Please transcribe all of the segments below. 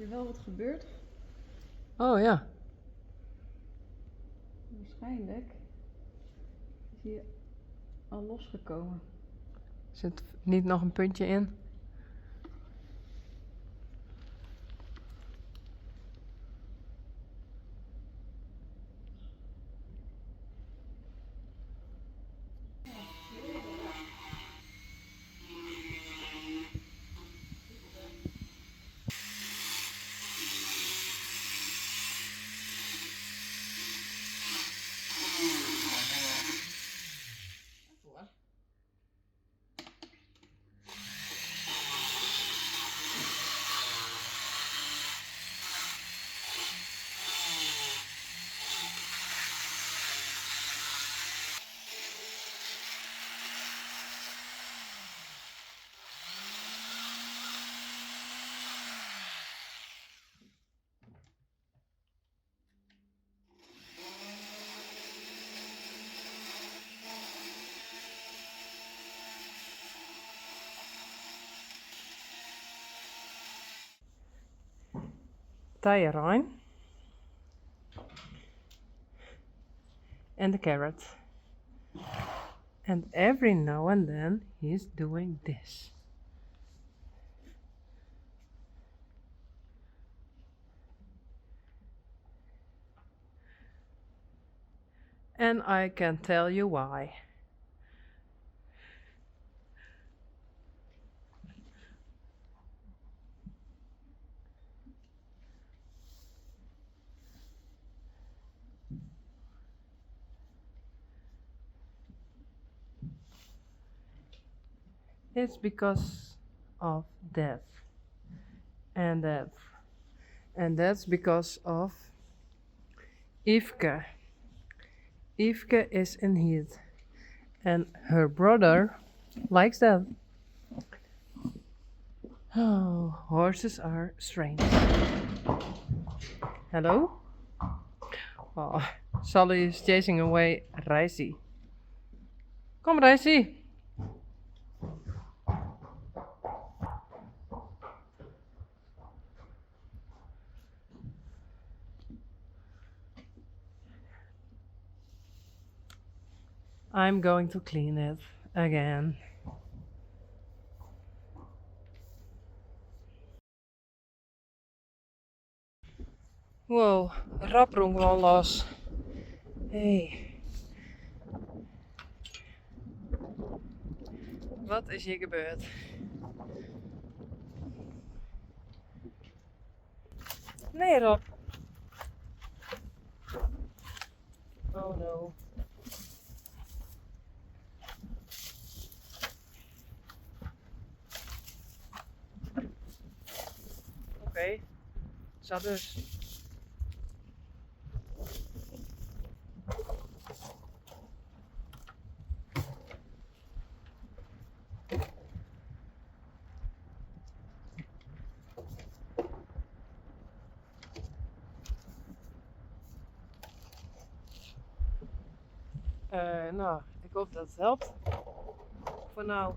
hier wel wat gebeurd? Oh ja. Waarschijnlijk is hij al losgekomen. Zit niet nog een puntje in? Tire on. And the carrot. And every now and then he's doing this. And I can tell you why. It's because of death. And death. And that's because of Yveske. Yveske is in heat. And her brother likes that. Oh, horses are strange. Hello? Oh, Sally is chasing away Reisi. Kom Reisi! I'm going to clean it again. Wow, raprong gewoon los. Hey. Wat is hier gebeurd? Nee, Rob. Oh no. Oké, zo dus. Nou, ik hoop dat het helpt. Voor nou.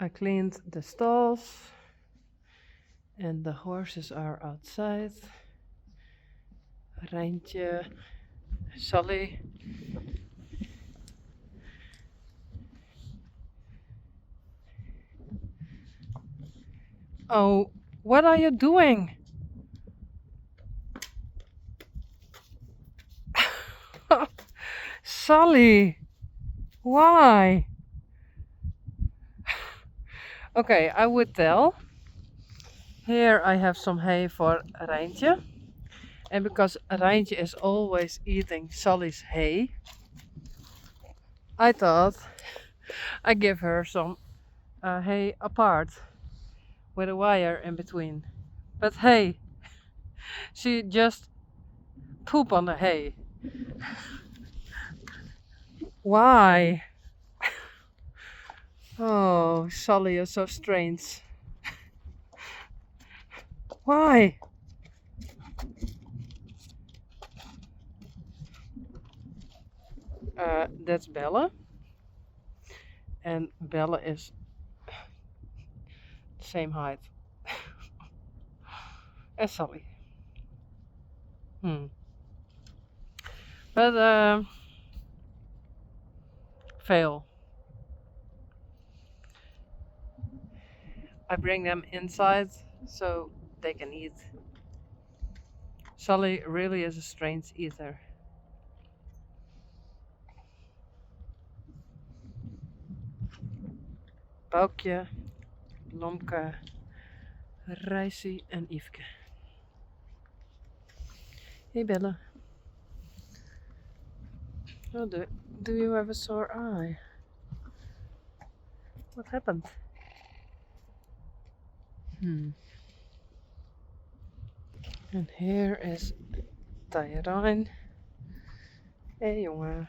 I cleaned the stalls and the horses are outside. Rijntje, Sally. Oh, what are you doing? Sally! Why? Okay, I would tell. Here I have some hay for Rijntje. And because Rijntje is always eating Sally's hay, I thought I give her some hay apart with a wire in between. But hey, she just poop on the hay. Why? Oh, Sally is so strange. Why? That's Bella. And Bella is the same height as Sally. But fail. I bring them inside so they can eat. Sally really is a strange eater. Boukje, Lomke, Rijsie en Yveske. Hey Bella. Oh, do you have a sore eye? What happened? And here is Tyrone. Hey jongen.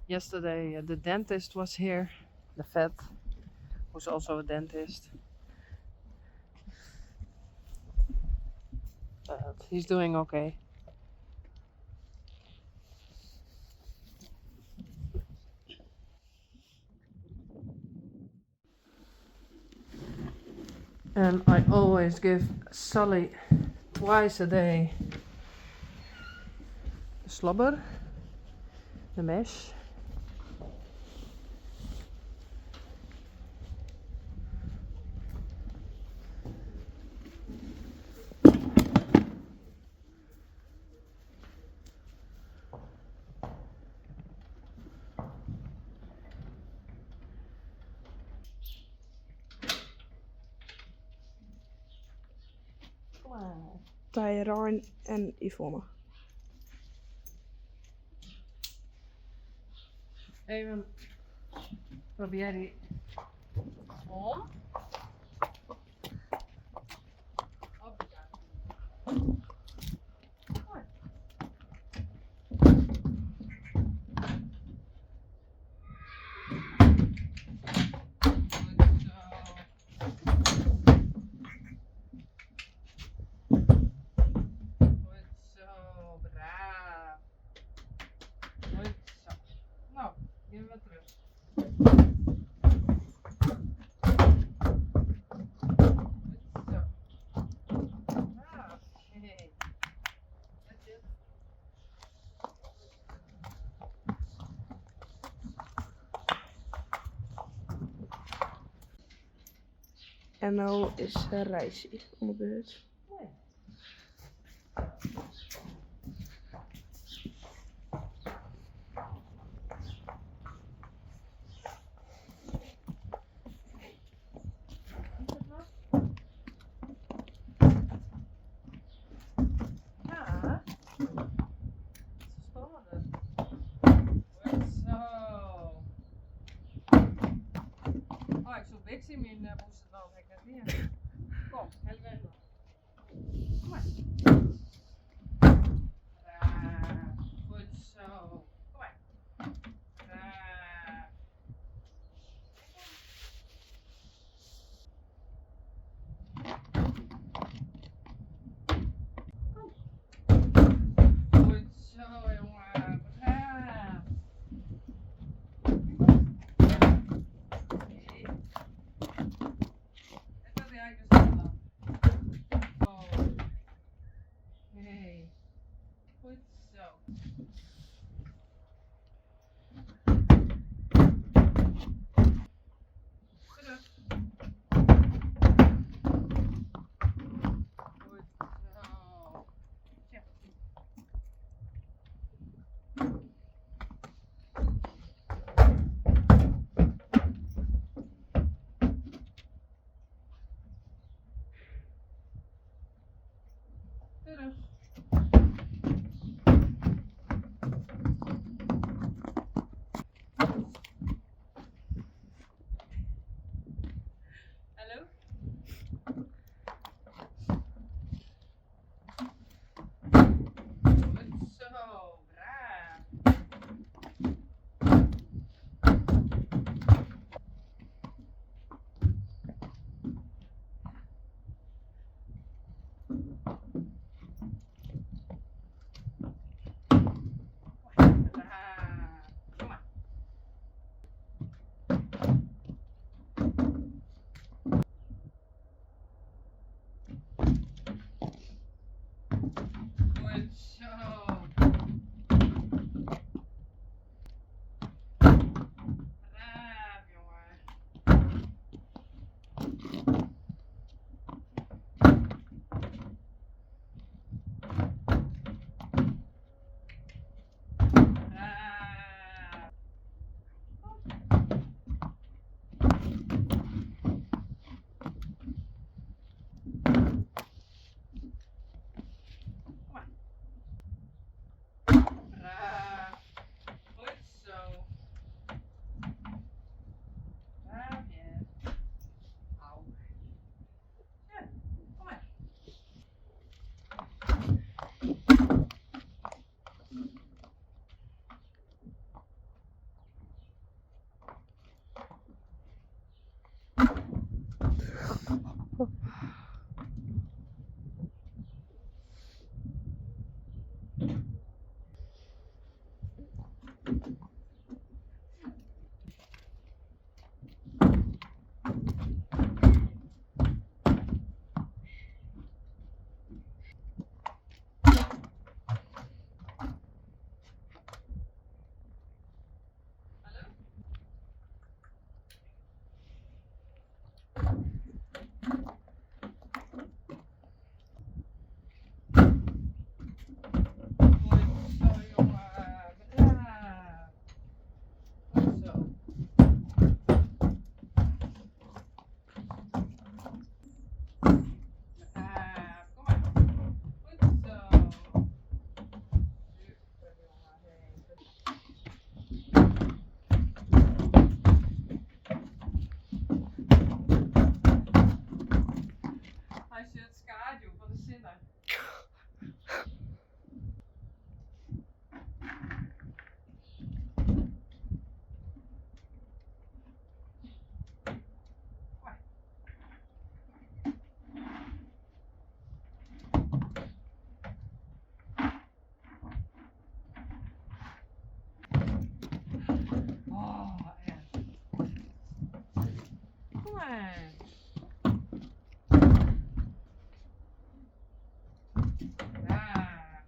Yesterday the dentist was here. The vet, who's also a dentist. But he's doing okay. And I always give Sally twice a day the slobber, the mesh. Tyrone en Yvonne. Even probeer die om. Geef me terug. Zo. Ah, hey. That's it. En nou is Rijsie om de beurt. Nee. Bixie min moesten dan lekker weer. Kom, helemaal. Kom maar. Goed zo. Kom maar. Goed zo, jongen. Braaf. Hey. Goed zo. Terug. Goed zo. Tja. maar. Daar.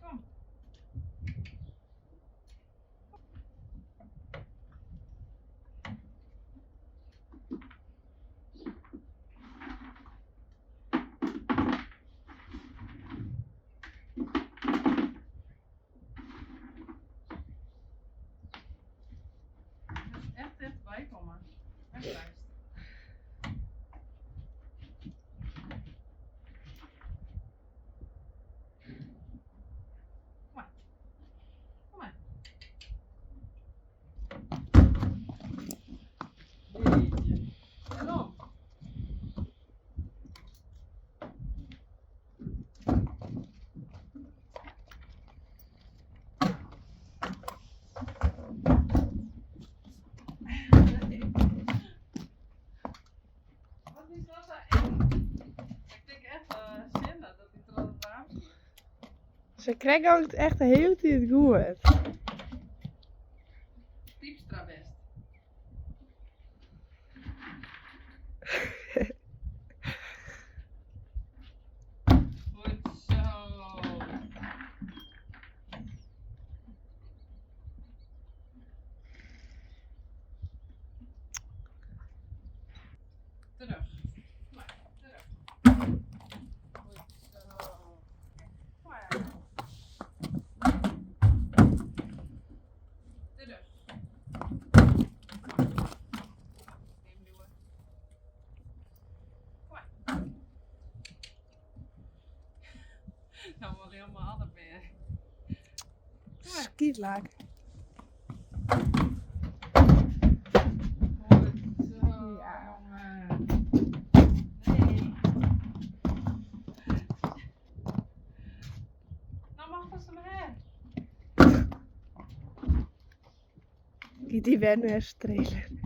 Kom. Dus echt dichtbij komen. Wegwijst. Kom maar. Kom maar. Jeetje. En om. Wat is dat zo eng? Ik denk echt Sinda dat hij er al het raam ziet. Ze krijgen ook echt heel tijd goed. Diepstra best. Goed zo. Terug. Maar, terug. Goed zo. Maar. Terug. Neem duwen. Maar. Nou, wel helemaal alle weer. Skietlaak. Goed zo. Ja. Jongen. Nee. Nou mag dat ze maar hè. Die wennen strelen.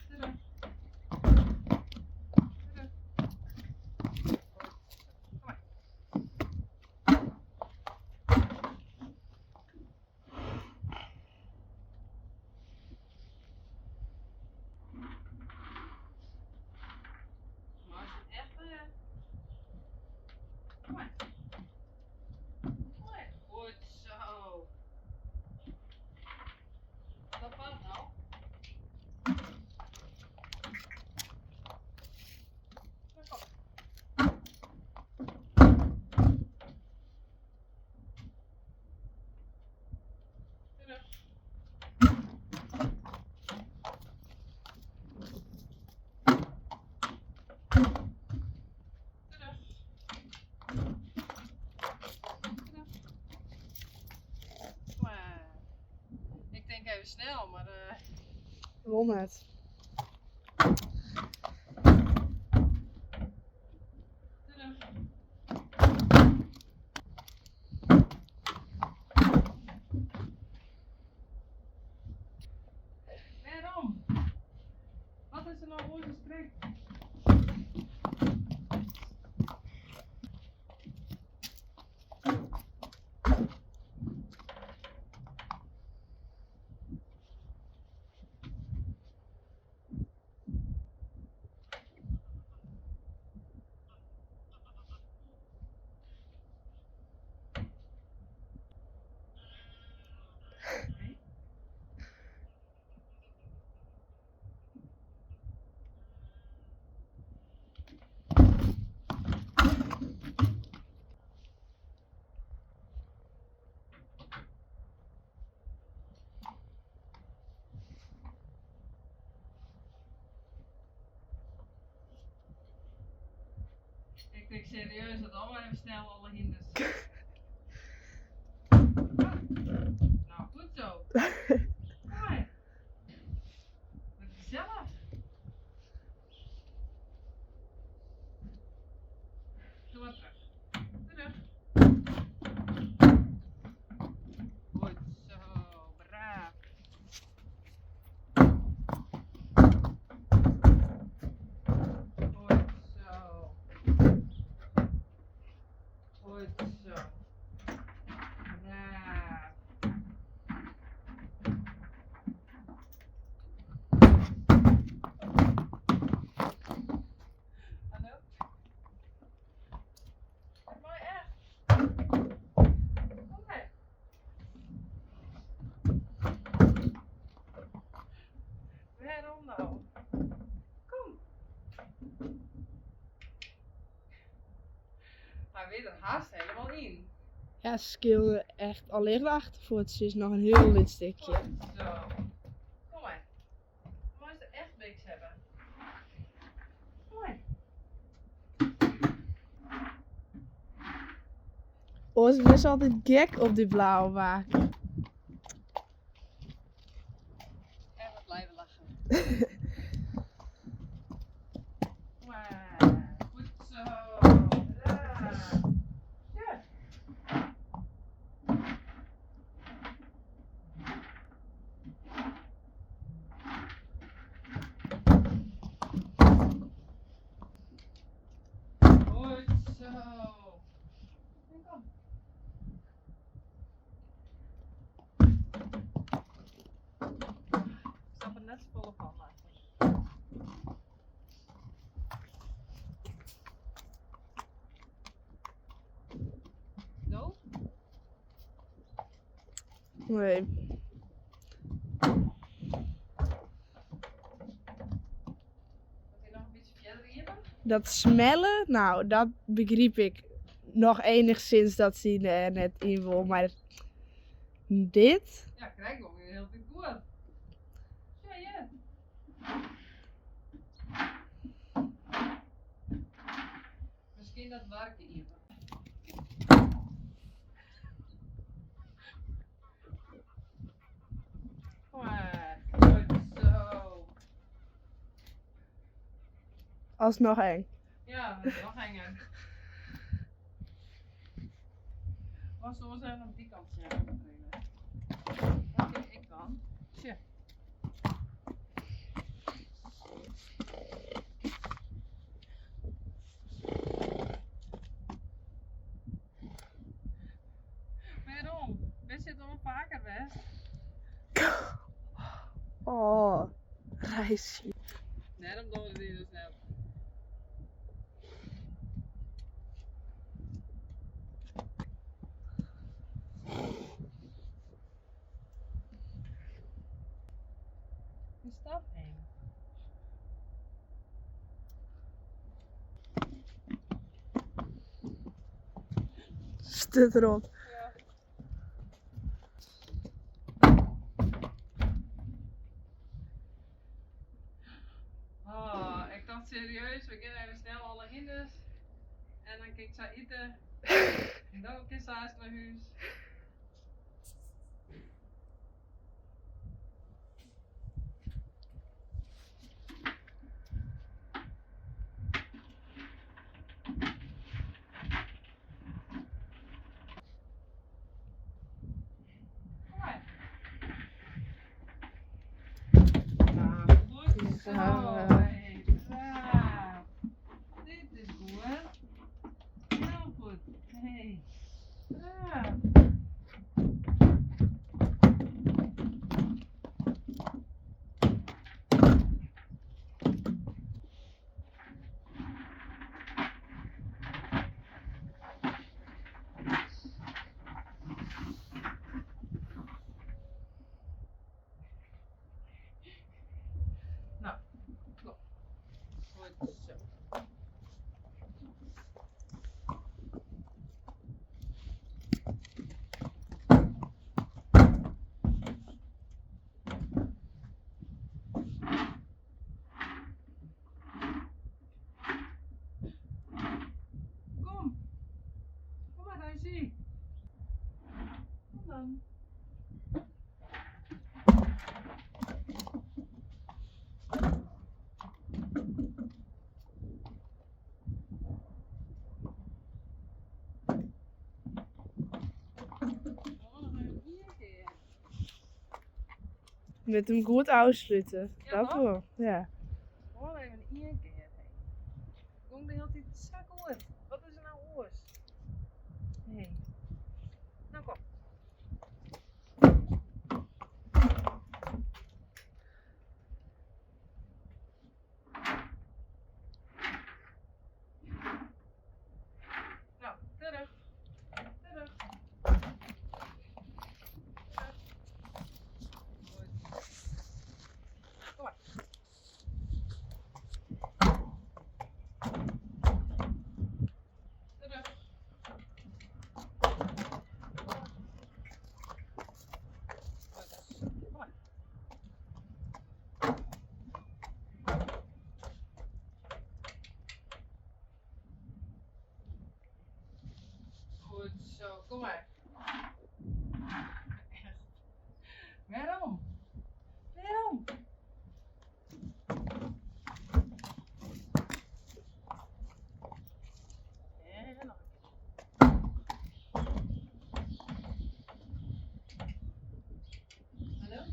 Terug. Terug. Kom maar. Maar als je echt kom maar. Kom maar. Goed zo. Wat was nou? Maar kom. Terug. Terug. Terug. Kom maar. Ik denk even snel, maar Won het. terug. Waarom? Wat is er nou onze streek? Ik denk serieus dat allemaal even snel alle hinders. Nou, goed zo. Kom maar. Wat gezellig. Doe maar terug. Terug. Goed zo. Braaf. Hij weet er haast helemaal in. Ja, ze skillen echt alleen de achtervoet. Ze is nog een heel wit stukje. Goed zo. Kom maar. Kom eens er echt niks hebben. Kom maar. Oh, ze is altijd gek op die blauwe waken. En we blijven lachen. Kom maar. Goed zo. Ja. Ja. Goed zo. En kom. Ik snap er net volle van laten. Zo? Nee. Moet je nog een beetje verder hierbij? Dat smellen, nou, dat begreep ik nog enigszins dat ze er net in wil. Maar dit? Ja, krijg ik ook weer heel veel goed. Ja, ja. Misschien dat werken even. Kom maar. Goed zo. Alsnog eng. Ja, dat is nog enger. Was zo zijn op die kant zijn. Oké, ik kan. Tja. Waarom? We zitten al vaker best. Oh, reisje. Daarom doen we die dus net. Is dat eng? Stut erop. Ja. Oh, ik dacht serieus, we gaan even snel alle hinders. En dan kijkt ze eten. En dan kan ze haast naar huis. Kom maar. Nou, goed zo. Hey, braaf. Dit is goed. Heel goed. Hey, braaf. Nou, kom. Goed zo. Kom. Kom maar, Daisy. Kom dan. Oh, nog even hier keer. Met hem goed afsluiten. Ja, Dat toch? wel. Ja. Gewoon even één keer. Kom de hele tijd zak uit. Wat is er nou oors? Nee. Nou kom. Nou, terug. Terug. Goed. Kom maar. zo, kom maar. Waarom? Waarom? En nog een keer. Hallo?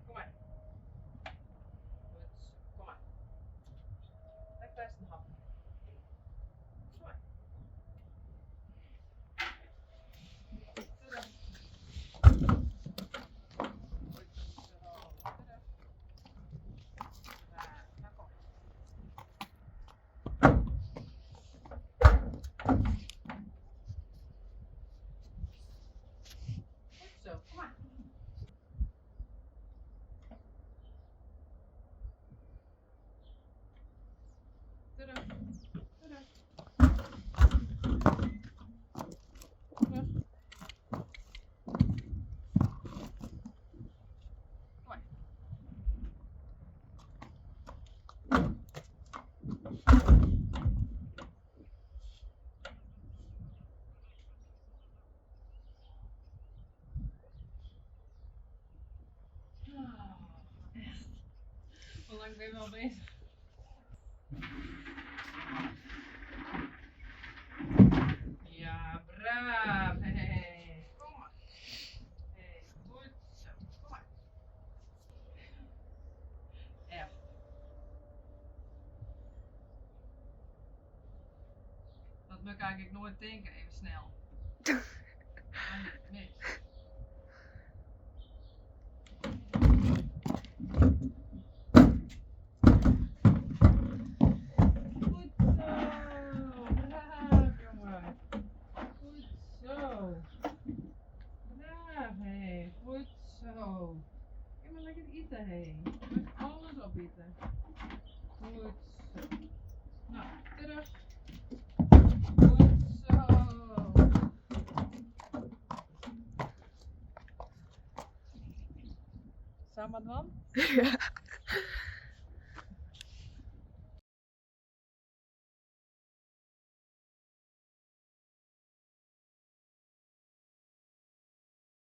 Kom maar. Goed, kom maar. Leg daar eens een hap. Kom maar. Terug. Goed zo. Terug. Daar, nou kom. Goed zo, kom maar. Terug. Terug. Terug. Kom maar. Echt. Hoe lang ben je al bezig? Ja, braaf. Hey. Kom maar. Hey, goed zo. Kom maar. Echt. Dat moet ik eigenlijk nooit denken, even snel. Maar niet, mis. Goed zo. Braaf, jongen. Goed zo. Braaf, hé. Goed zo. Kijk maar lekker eten, hé. Je moet alles opeten. Goed zo. Nou, terug. Goed zo. Samen dan? Ja.